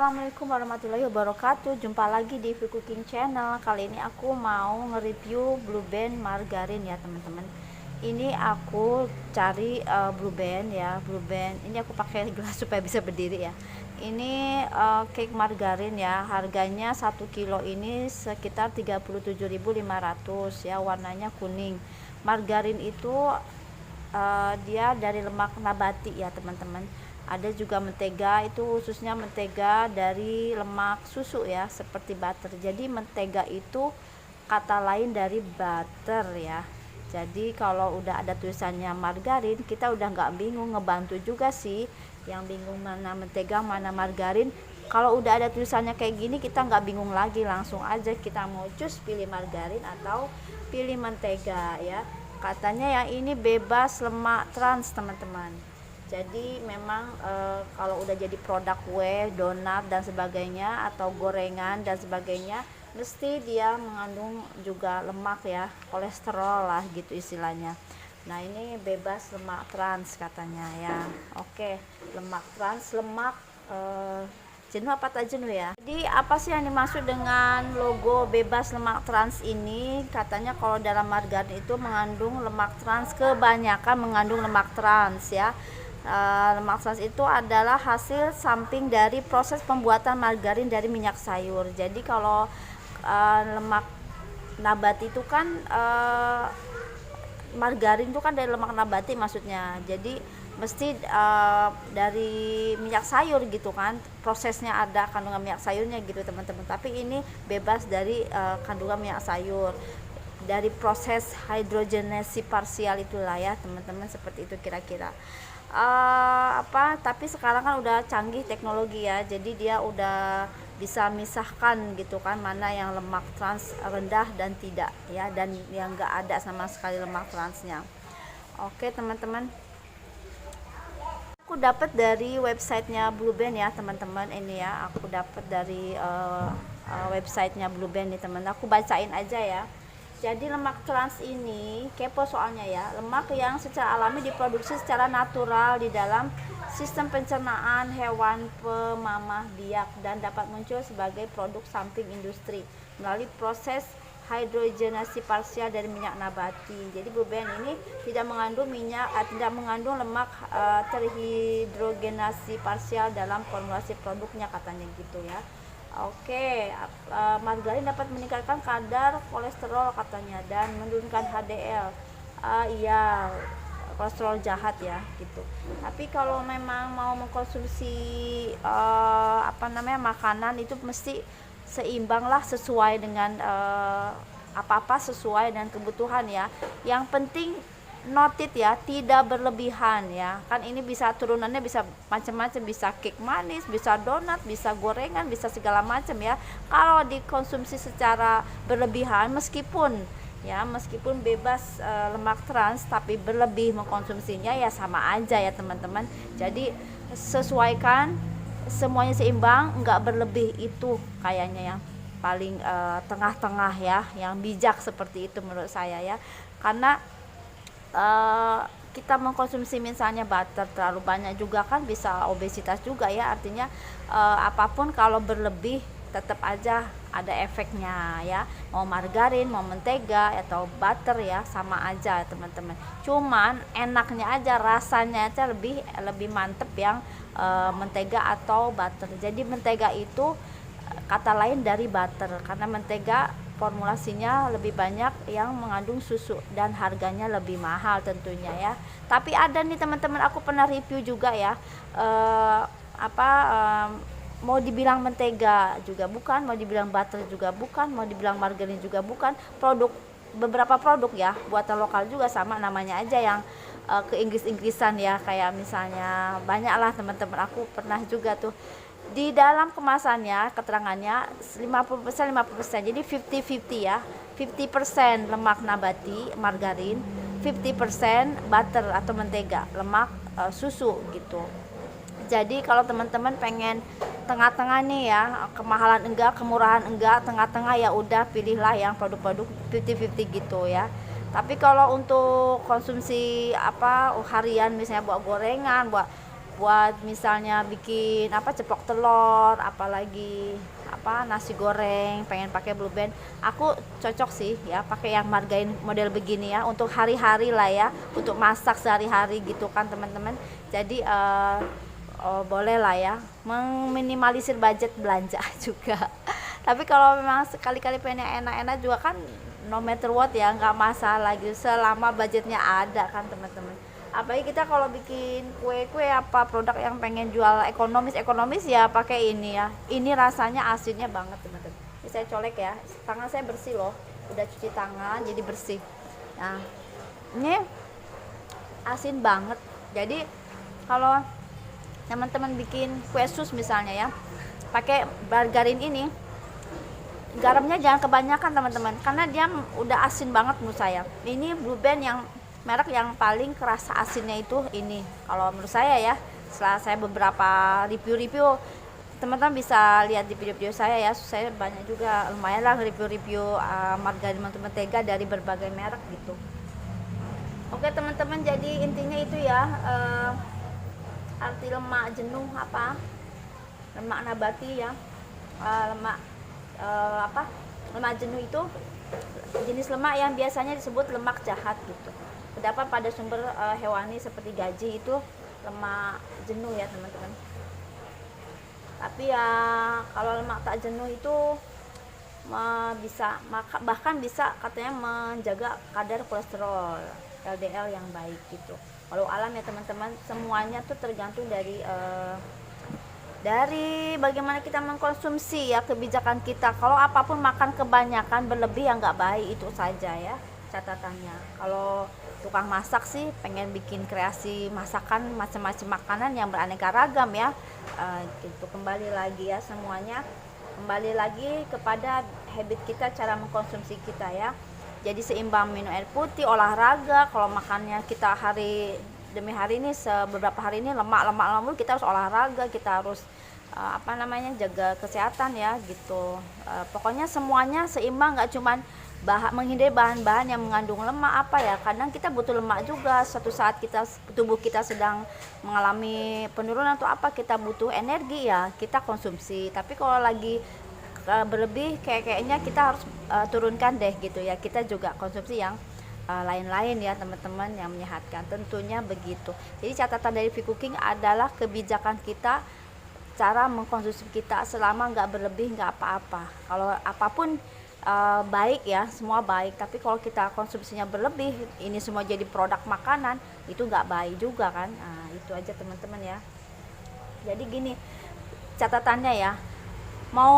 Assalamualaikum warahmatullahi wabarakatuh. Jumpa lagi di V Cooking Channel. Kali ini aku mau nge-review Blue Band margarin ya teman-teman. Ini aku cari Blue Band ya, Blue Band. Ini aku pakai gelas supaya bisa berdiri ya. Ini cake margarin ya. Harganya 1 kilo ini sekitar 37.500 ya. Warnanya kuning. Margarin itu dia dari lemak nabati ya teman-teman. Ada juga mentega, itu khususnya mentega dari lemak susu ya, seperti butter. Jadi mentega itu kata lain dari butter ya. Jadi kalau udah ada tulisannya margarin, kita udah nggak bingung, ngebantu juga sih yang bingung mana mentega mana margarin. Kalau udah ada tulisannya kayak gini, kita nggak bingung lagi, langsung aja kita mau cus pilih margarin atau pilih mentega ya. Katanya yang ini bebas lemak trans teman-teman. Jadi memang kalau udah jadi produk kue, donat dan sebagainya atau gorengan dan sebagainya, mesti dia mengandung juga lemak ya, kolesterol lah gitu istilahnya. Nah ini bebas lemak trans katanya ya. Oke, lemak trans, lemak jenuh apa tak jenuh ya. Jadi apa sih yang dimaksud dengan logo bebas lemak trans ini? Katanya kalau dalam margarin itu mengandung lemak trans, kebanyakan mengandung lemak trans ya. Lemak trans itu adalah hasil samping dari proses pembuatan margarin dari minyak sayur. Jadi kalau lemak nabati itu kan margarin itu kan dari lemak nabati maksudnya. Jadi mesti dari minyak sayur gitu kan, prosesnya ada kandungan minyak sayurnya gitu teman-teman. Tapi ini bebas dari kandungan minyak sayur, dari proses hidrogenasi parsial itulah ya teman-teman, seperti itu kira-kira. Tapi sekarang kan udah canggih teknologi ya, jadi dia udah bisa misahkan gitu kan, mana yang lemak trans rendah dan tidak ya, dan yang enggak ada sama sekali lemak transnya. Oke teman-teman, aku dapat dari websitenya Blue Band ya teman-teman. Ini ya aku dapat dari websitenya Blue Band nih teman, aku bacain aja ya. Jadi lemak trans ini kepo soalnya ya, lemak yang secara alami diproduksi secara natural di dalam sistem pencernaan hewan pemamah biak dan dapat muncul sebagai produk samping industri melalui proses hidrogenasi parsial dari minyak nabati. Jadi Blue Band ini tidak mengandung tidak mengandung lemak terhidrogenasi parsial dalam formulasi produknya katanya gitu ya. Oke, margarin dapat meningkatkan kadar kolesterol katanya dan menurunkan HDL. Iya, kolesterol jahat ya gitu. Tapi kalau memang mau mengkonsumsi makanan itu mesti seimbang lah, sesuai dengan apa-apa sesuai dengan kebutuhan ya. Yang penting noted ya, tidak berlebihan ya. Kan ini bisa turunannya bisa macam-macam, bisa cake manis, bisa donat, bisa gorengan, bisa segala macam ya. Kalau dikonsumsi secara berlebihan, meskipun bebas lemak trans tapi berlebih mengkonsumsinya ya sama aja ya teman-teman. Jadi sesuaikan, semuanya seimbang, enggak berlebih, itu kayaknya yang paling tengah-tengah ya, yang bijak seperti itu menurut saya ya. Karena kita mengkonsumsi misalnya butter terlalu banyak juga kan bisa obesitas juga ya. Artinya apapun kalau berlebih tetap aja ada efeknya ya, mau margarin, mau mentega atau butter ya sama aja teman-teman. Cuman enaknya aja, rasanya aja lebih mantep yang mentega atau butter. Jadi mentega itu kata lain dari butter, karena mentega formulasinya lebih banyak yang mengandung susu dan harganya lebih mahal tentunya ya. Tapi ada nih teman-teman, aku pernah review juga ya, mau dibilang mentega juga bukan, mau dibilang butter juga bukan, mau dibilang margarin juga bukan, beberapa produk ya buatan lokal juga sama, namanya aja yang ke Inggris-Inggrisan ya, kayak misalnya banyak lah teman-teman, aku pernah juga tuh di dalam kemasannya keterangannya 50% 50%, jadi 50-50 ya, 50% lemak nabati margarin, 50% butter atau mentega lemak susu gitu. Jadi kalau teman-teman pengen tengah-tengah nih ya, kemahalan enggak, kemurahan enggak, tengah-tengah ya udah pilihlah yang produk-produk 50-50 gitu ya. Tapi kalau untuk konsumsi harian misalnya buat gorengan, buat buat misalnya bikin apa, ceplok telur, apalagi apa, nasi goreng, pengen pakai Blue Band, aku cocok sih ya pakai yang margarin model begini ya, untuk hari-hari lah ya, untuk masak sehari-hari gitu kan teman-teman. Jadi boleh lah ya, meminimalisir budget belanja juga. Tapi kalau memang sekali-kali pengen yang enak-enak juga kan, no matter what ya, nggak masalah gitu, selama budgetnya ada kan teman-teman. Apalagi kita kalau bikin kue-kue apa, produk yang pengen jual ekonomis ya pakai ini ya. Ini rasanya asinnya banget teman-teman. Ini saya colek ya, tangan saya bersih loh, udah cuci tangan jadi bersih. Nah ini asin banget. Jadi kalau teman-teman bikin kue sus misalnya ya, pakai margarin ini, garamnya jangan kebanyakan teman-teman, karena dia udah asin banget menurut saya. Ini Blue Band yang merek yang paling kerasa asinnya itu ini, kalau menurut saya ya. Setelah saya beberapa review, teman-teman bisa lihat di video-video saya ya, saya banyak juga lumayan lah review margarin mentega dari berbagai merek gitu. Oke teman-teman, jadi intinya itu ya, arti lemak jenuh apa, lemak nabati ya, lemak jenuh itu jenis lemak yang biasanya disebut lemak jahat gitu. Terdapat pada sumber hewani seperti gaji, itu lemak jenuh ya teman-teman. Tapi ya kalau lemak tak jenuh itu bahkan bisa katanya menjaga kadar kolesterol LDL yang baik gitu. Kalau alam ya teman-teman, semuanya tuh tergantung dari bagaimana kita mengkonsumsi ya, kebijakan kita. Kalau apapun makan kebanyakan berlebih ya nggak baik, itu saja ya catatannya. Kalau tukang masak sih pengen bikin kreasi masakan macam-macam makanan yang beraneka ragam ya, gitu. Kembali lagi ya, semuanya kembali lagi kepada habit kita, cara mengkonsumsi kita ya. Jadi seimbang, minum air putih, olahraga. Kalau makannya kita hari demi hari ini, beberapa hari ini lemak kita harus olahraga, kita harus jaga kesehatan ya gitu. Pokoknya semuanya seimbang, nggak cuman menghindari bahan-bahan yang mengandung lemak apa ya. Kadang kita butuh lemak juga, suatu saat tubuh kita sedang mengalami penurunan atau apa, kita butuh energi ya, kita konsumsi. Tapi kalau lagi berlebih kayaknya kita harus turunkan deh gitu ya, kita juga konsumsi yang lain-lain ya teman-teman, yang menyehatkan tentunya begitu. Jadi catatan dari V-Cooking adalah kebijakan kita, cara mengkonsumsi kita, selama nggak berlebih nggak apa-apa. Kalau apapun baik ya, semua baik. Tapi kalau kita konsumsinya berlebih, ini semua jadi produk makanan, itu nggak baik juga kan. Nah, itu aja teman-teman ya. Jadi gini catatannya ya, mau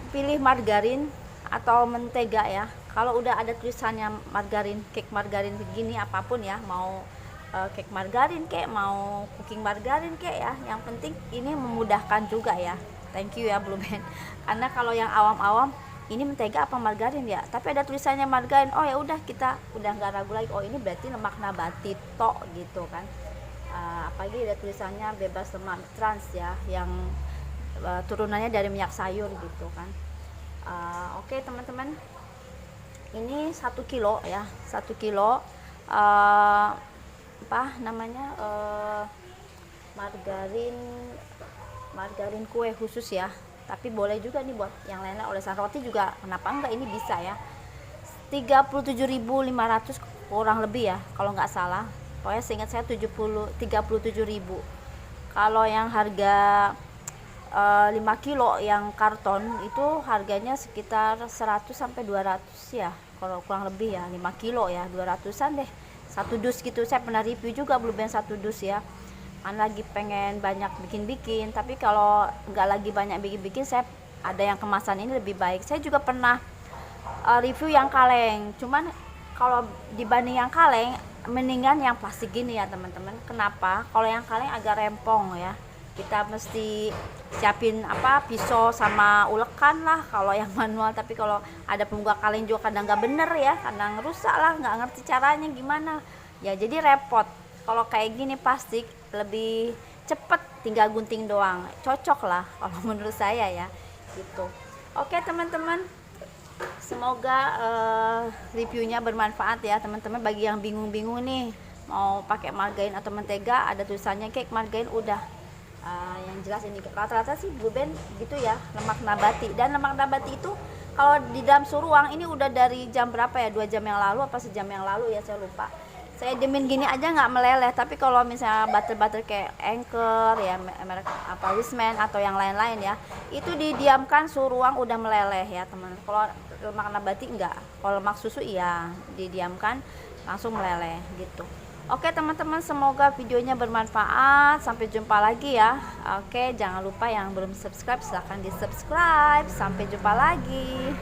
pilih margarin atau mentega ya, kalau udah ada tulisannya margarin, cake margarin begini, apapun ya, mau cake margarin kek, mau cooking margarin kek ya, yang penting ini memudahkan juga ya. Thank you ya Blue Band. Karena kalau yang awam-awam, ini mentega apa margarin ya, tapi ada tulisannya margarin, oh ya udah, kita udah nggak ragu lagi, oh ini berarti lemak nabati tok gitu kan. Apalagi ada tulisannya bebas lemak trans ya, yang turunannya dari minyak sayur gitu kan. Oke teman-teman, ini 1 kilo ya, 1 kilo margarin kue khusus ya. Tapi boleh juga nih buat yang lain-lain, olesan roti juga kenapa enggak, ini bisa ya. 37.500 kurang lebih ya kalau nggak salah, pokoknya seingat saya 37.000. Kalau yang harga 5 kilo yang karton itu harganya sekitar 100 sampai 200 ya, kalau kurang lebih ya. 5 kilo ya 200-an deh, 1 dus gitu. Saya pernah review juga Blue Band 1 dus ya, kan lagi pengen banyak bikin-bikin. Tapi kalau nggak lagi banyak bikin-bikin, saya ada yang kemasan ini lebih baik. Saya juga pernah review yang kaleng, cuman kalau dibanding yang kaleng, mendingan yang plastik gini ya teman-teman. Kenapa? Kalau yang kaleng agak rempong ya, kita mesti siapin pisau sama ulekan lah kalau yang manual. Tapi kalau ada pembuka kaleng juga kadang nggak bener ya, kadang rusak lah, nggak ngerti caranya gimana ya, jadi repot. Kalau kayak gini plastik lebih cepet, tinggal gunting doang, cocok lah kalau menurut saya ya gitu. Oke teman-teman, semoga reviewnya bermanfaat ya teman-teman. Bagi yang bingung-bingung nih mau pakai margarin atau mentega, ada tulisannya cake margarin udah. Yang jelas ini rata-rata sih Blue Band gitu ya, lemak nabati. Dan lemak nabati itu kalau di dalam suruang ini udah dari jam berapa ya, 2 jam yang lalu apa sejam yang lalu ya, saya lupa. Saya diemin gini aja nggak meleleh. Tapi kalau misalnya butter kayak Anchor ya, merek apa Wisman atau yang lain-lain ya, itu didiamkan suruang udah meleleh ya teman. Kalau lemak nabati enggak, kalau lemak susu iya didiamkan langsung meleleh gitu. Oke teman-teman, semoga videonya bermanfaat. Sampai jumpa lagi ya. Oke, jangan lupa yang belum subscribe silahkan di subscribe. Sampai jumpa lagi.